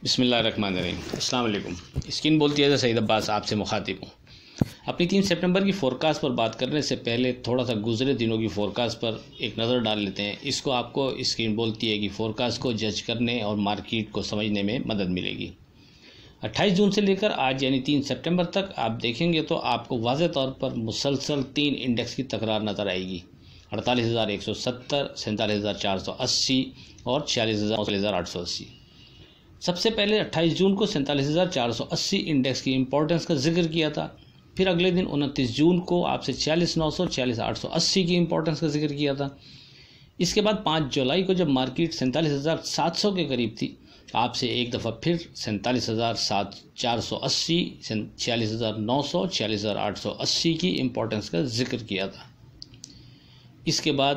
बिस्मिल्लाहिर्रहमानिर्रहीम। अस्सलाम वालेकुम। स्किन बोलती है सईद अब्बास आपसे मुखातिब हूँ। अपनी 3 सितंबर की फ़ोरकास्ट पर बात करने से पहले थोड़ा सा गुज़रे दिनों की फ़ोरकास्ट पर एक नज़र डाल लेते हैं। इसको आपको स्किन बोलती है कि फ़ोरकास्ट को जज करने और मार्केट को समझने में मदद मिलेगी। 28 जून से लेकर आज यानी 3 सितंबर तक आप देखेंगे तो आपको वाज़ेह तौर पर मुसलसल 3 इंडेक्स की तकरार नज़र आएगी। 48,170, 47,480 और 46,880। सबसे पहले 28 जून को 47,480 इंडेक्स की इंपॉर्टेंस का जिक्र किया था। फिर अगले दिन 29 जून को आपसे 46,900, 46,880 की इंपॉर्टेंस का जिक्र किया था। इसके बाद 5 जुलाई को जब मार्केट 47,700 के करीब थी, आपसे एक दफ़ा फिर 47,480, 46,900, 46,880 की इंपॉर्टेंस का जिक्र किया था। इसके बाद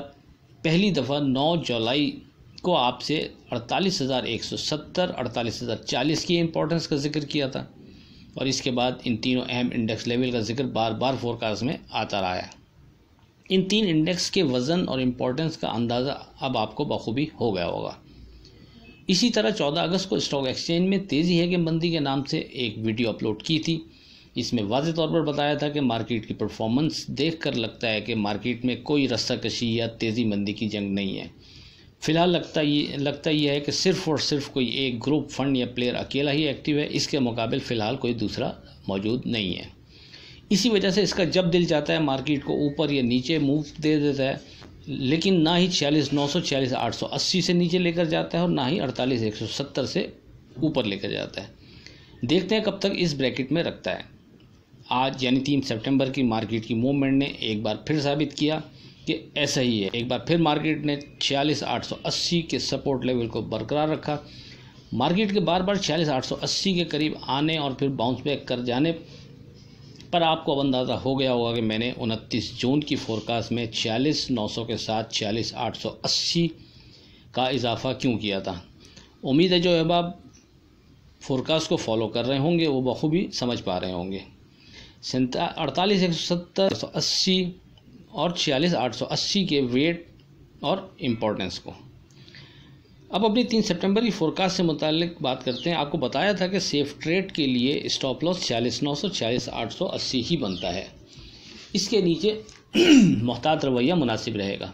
पहली दफ़ा 9 जुलाई को आपसे 48,170, 48,040 की इंपॉर्टेंस का जिक्र किया था और इसके बाद इन तीनों अहम इंडेक्स लेवल का जिक्र बार बार फोरकास्ट में आता रहा है। इन 3 इंडेक्स के वज़न और इम्पोर्टेंस का अंदाज़ा अब आपको बखूबी हो गया होगा। इसी तरह 14 अगस्त को स्टॉक एक्सचेंज में तेज़ी है कि मंदी के नाम से एक वीडियो अपलोड की थी। इसमें वाज़ेह तौर पर बताया था कि मार्केट की परफॉर्मेंस देखकर लगता है कि मार्केट में कोई रस्साकशी या तेज़ी मंदी की जंग नहीं है। फ़िलहाल लगता ये है कि सिर्फ़ और सिर्फ कोई एक ग्रुप, फंड या प्लेयर अकेला ही एक्टिव है। इसके मुकाबले फ़िलहाल कोई दूसरा मौजूद नहीं है। इसी वजह से इसका जब दिल चाहता है मार्केट को ऊपर या नीचे मूव दे देता है, लेकिन ना ही 46,900, 46,880 से नीचे लेकर जाता है और ना ही 48,170 से ऊपर लेकर जाता है। देखते हैं कब तक इस ब्रैकेट में रखता है। आज यानी 3 सितंबर की मार्केट की मूवमेंट ने एक बार फिर साबित किया कि ऐसा ही है। एक बार फिर मार्केट ने 46,880 के सपोर्ट लेवल को बरकरार रखा। मार्केट के बार बार 46,880 के करीब आने और फिर बाउंस बैक कर जाने पर आपको अब अंदाज़ा हो गया होगा कि मैंने 29 जून की फ़ोरकास्ट में 46,900 के साथ 46,880 का इजाफ़ा क्यों किया था। उम्मीद है जो अहबाब फ़ोरकास्ट को फॉलो कर रहे होंगे वो बखूबी समझ पा रहे होंगे। 48,170, 180 और 46,880 के वेट और इम्पोर्टेंस को। अब अपनी 3 सितंबर की फ़ोरकास्ट से मुताल्लिक बात करते हैं। आपको बताया था कि सेफ ट्रेड के लिए स्टॉप लॉस 46,900, 46,880 ही बनता है। इसके नीचे मोहतात रवैया मुनासिब रहेगा।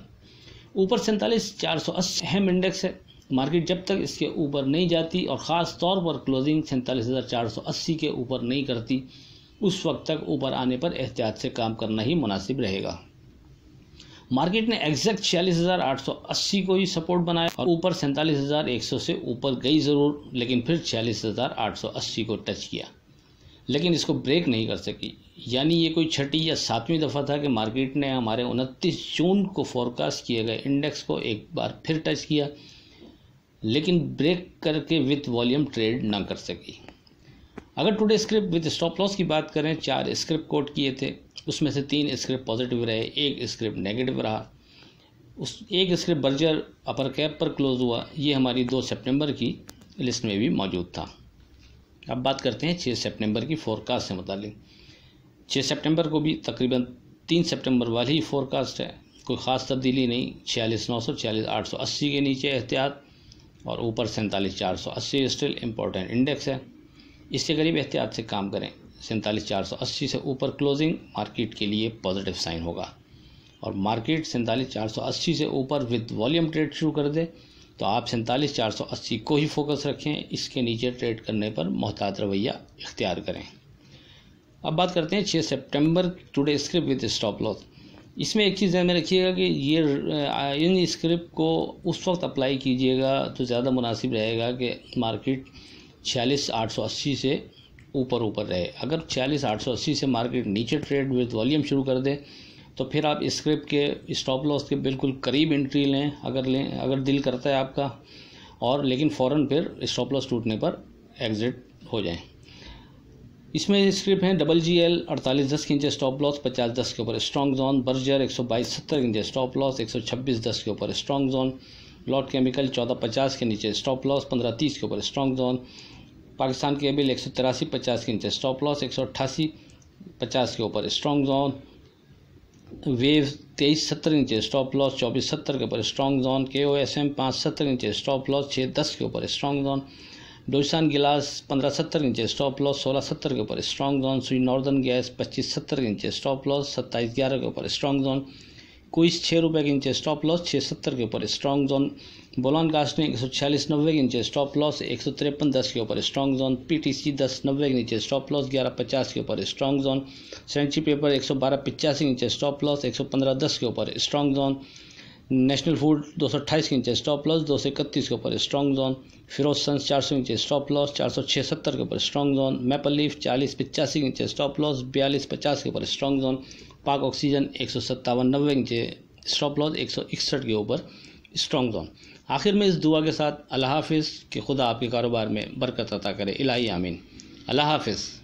ऊपर 47,480 अहम इंडेक्स है। मार्केट जब तक इसके ऊपर नहीं जाती और ख़ास तौर पर क्लोजिंग 47,480 के ऊपर नहीं करती, उस वक्त तक ऊपर आने पर एहतियात से काम करना ही मुनासिब रहेगा। मार्केट ने एग्जैक्ट 46,880 को ही सपोर्ट बनाया और ऊपर 47,100 से ऊपर गई ज़रूर, लेकिन फिर 46,880 को टच किया, लेकिन इसको ब्रेक नहीं कर सकी। यानी ये कोई छठी या 7वीं दफ़ा था कि मार्केट ने हमारे 29 जून को फोरकास्ट किए गए इंडेक्स को एक बार फिर टच किया, लेकिन ब्रेक करके विथ वॉल्यूम ट्रेड ना कर सकी। अगर today script with stop loss की बात करें, 4 स्क्रिप्ट कोट किए थे, उसमें से 3 स्क्रिप्ट पॉजिटिव रहे, 1 स्क्रिप्ट नेगेटिव रहा। उस 1 स्क्रिप्ट बर्जर अपर कैप पर क्लोज हुआ। ये हमारी 2 सितंबर की लिस्ट में भी मौजूद था। अब बात करते हैं 6 सितंबर की फ़ोरकास्ट से मुतालिक। 6 सितंबर को भी तकरीबन 3 सितंबर वाली ही फ़ोरकास्ट है। कोई ख़ास तब्दीली नहीं। 46,900, 46,880 के नीचे एहतियात और ऊपर 47,480 स्टिल इम्पोर्टेंट इंडेक्स है। इसके करीब एहतियात से काम करें। 47,480 से ऊपर क्लोजिंग मार्केट के लिए पॉजिटिव साइन होगा और मार्केट 47,480 से ऊपर विद वॉल्यूम ट्रेड शुरू कर दे तो आप 47,480 को ही फोकस रखें। इसके नीचे ट्रेड करने पर मोहतात रवैया इख्तियार करें। अब बात करते हैं 6 सितंबर today script with stop loss. इसमें एक चीज़ ध्यान में रखिएगा कि ये इन स्क्रिप्ट को उस वक्त अप्लाई कीजिएगा तो ज़्यादा मुनासिब रहेगा कि मार्केट 46,880 से ऊपर रहे। अगर 46,880 से मार्केट नीचे ट्रेड विद वॉल्यूम शुरू कर दे तो फिर आप स्क्रिप्ट के स्टॉप लॉस के बिल्कुल करीब एंट्री लें अगर दिल करता है आपका, और लेकिन फ़ौरन फिर स्टॉप लॉस टूटने पर एग्ज़िट हो जाएं। इसमें स्क्रिप्ट हैं GGL 48.10 के नीचे स्टॉप लॉस, 50.10 के ऊपर स्ट्रॉन्ग जोन। बर्जर 122.70 के नीचे स्टॉप लॉस, 126.10 के ऊपर स्ट्रॉन्ग जोन। लॉट केमिकल 14.50 के नीचे स्टॉप लॉस, 15.30 के ऊपर स्ट्रॉन्ग जोन। पाकिस्तान केबल 183.50 के नीचे स्टॉप लॉस, 188.50 के ऊपर स्ट्रॉन्ग जोन। वेव 23.70 नीचे स्टॉप लॉस, 24.70 के ऊपर स्ट्रॉन्ग जोन। KOSM 5.70 नीचे स्टॉप लॉस, 6.10 के ऊपर स्ट्रॉन्ग जोन। डोसान गिलास 1570 के नीचे स्टॉप लॉस 1670 के ऊपर स्ट्रॉन्ग जोन। सुई नॉर्दर्न गैस 2570 के नीचे स्टॉप लॉस 2711 के ऊपर स्ट्रॉन्ग जोन। क्विस 6 रुपये के नीचे स्टॉप लॉस 670 के ऊपर स्ट्रॉन्ग जोन। बोलान कास्टिंग 146.90 के नीचे स्टॉप लॉस 153.10 के ऊपर स्ट्रॉन्ग जोन। पीटीसी 10.90 के नीचे स्टॉप लॉस 11.50 के ऊपर स्ट्रॉन्ग जोन। सेंची पेपर 112.85 के नीचे स्टॉप लॉस 115.10 के ऊपर स्ट्रॉन्ग जोन। नेशनल फूड 228 के नीचे स्टॉप लॉस 231 के ऊपर स्ट्रॉन्ग जोन। फिरोज सन्स 400 के नीचे स्टॉप लॉस 476 के ऊपर स्ट्रॉन्ग जोन। मैपल लीफ 40.85 के नीचे स्टॉप लॉस 42.50 के ऊपर स्ट्रॉन्ग जोन। पाक ऑक्सीजन 157.90 के नीचे स्टॉप लॉस 161 के ऊपर स्ट्रॉन्ग जोन। आखिर में इस दुआ के साथ अल्लाह हाफिज़ कि खुदा आपके कारोबार में बरकत अता करे। इलाही आमीन। अल्लाह हाफिज़।